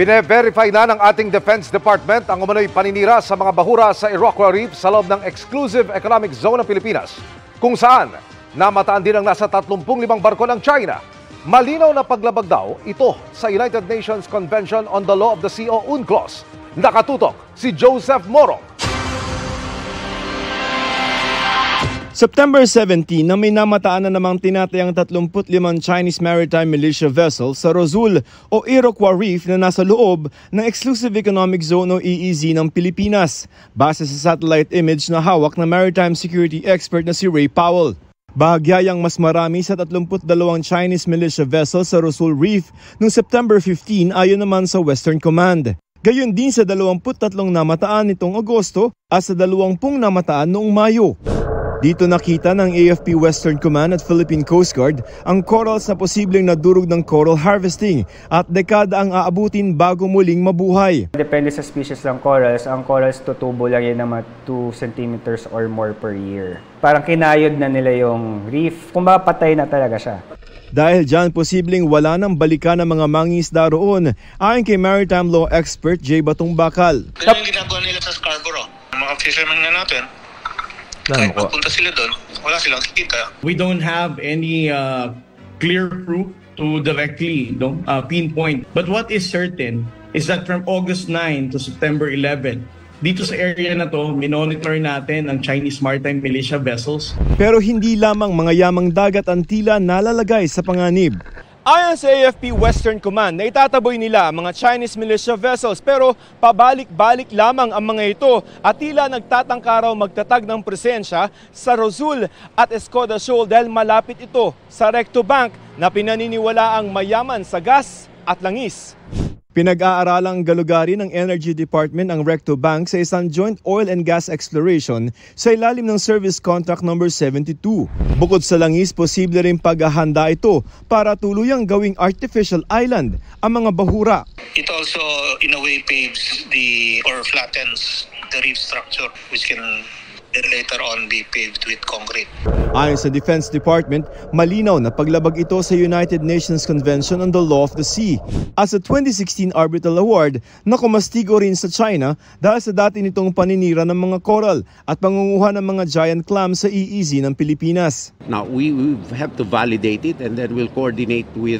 Bine-verify na ng ating Defense Department ang umano'y paninira sa mga bahura sa Iroquois Reef sa loob ng Exclusive Economic Zone ng Pilipinas, kung saan namataan din ang nasa 35 barko ng China. Malinaw na paglabag daw ito sa United Nations Convention on the Law of the Sea o UNCLOS. Nakatutok si Joseph Morong. September 17 na may namataan na namang tinatayang 35 Chinese maritime militia vessels sa Rosul o Iroquois Reef na nasa loob ng Exclusive Economic Zone o EEZ ng Pilipinas, base sa satellite image na hawak ng maritime security expert na si Ray Powell. Bahagyayang mas marami sa 32 Chinese militia vessels sa Rosul Reef noong September 15 ayon naman sa Western Command. Gayon din sa 23 namataan nitong Agosto at sa 20 namataan noong Mayo. Dito nakita ng AFP Western Command at Philippine Coast Guard ang corals na posibleng nadurog ng coral harvesting at dekada ang aabutin bago muling mabuhay. Depende sa species ng corals. Ang corals tutubo lang yan ng 2 centimeters or more per year. Parang kinayod na nila yung reef. Kung patay na talaga siya. Dahil dyan, posibleng wala nang balikan ng mga mangingisda roon, ayon kay maritime law expert Jay Batong Bakal. Ano yung ginagawa nila sa Scarborough? Mga fishermen nga natin. Kahit magpunta sila doon, wala silang kita. We don't have any clear proof to directly pinpoint. But what is certain is that from August 9 to September 11, dito sa area na to, minonitor natin ang Chinese maritime militia vessels. Pero hindi lamang mga yamang dagat ang tila nalalagay sa panganib. Ayon sa AFP Western Command, naitataboy nila ang mga Chinese militia vessels pero pabalik-balik lamang ang mga ito at tila nagtatangka raw magtatag ng presensya sa Rosul at Escoda Shoal dahil malapit ito sa Recto Bank na pinaniniwalaang mayaman sa gas at langis. Pinag-aaralang galugari ng Energy Department ang Recto Bank sa isang joint oil and gas exploration sa ilalim ng Service Contract number 72. Bukod sa langis, posible rin paghahanda ito para tuluyang gawing artificial island ang mga bahura. It also in a way paves or flattens the reef structure which can later on be paved with concrete. Ayon sa Defense Department, malinaw na paglabag ito sa United Nations Convention on the Law of the Sea at sa 2016 Arbitral Award na kumastigo rin sa China dahil sa dati nitong paninira ng mga coral at pangunguha ng mga giant clams sa EEZ ng Pilipinas. Now, we have to validate it and then we'll coordinate with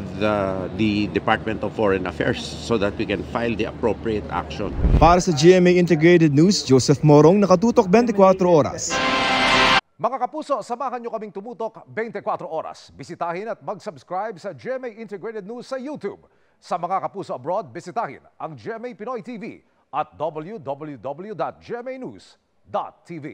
the Department of Foreign Affairs so that we can file the appropriate action. Para sa GMA Integrated News, Joseph Morong, nakatutok 24 oras. Mga kapuso, samahan nyo kaming tumutok 24 oras. Bisitahin at mag-subscribe sa GMA Integrated News sa YouTube. Sa mga kapuso abroad, bisitahin ang GMA Pinoy TV at www.gmanews.tv.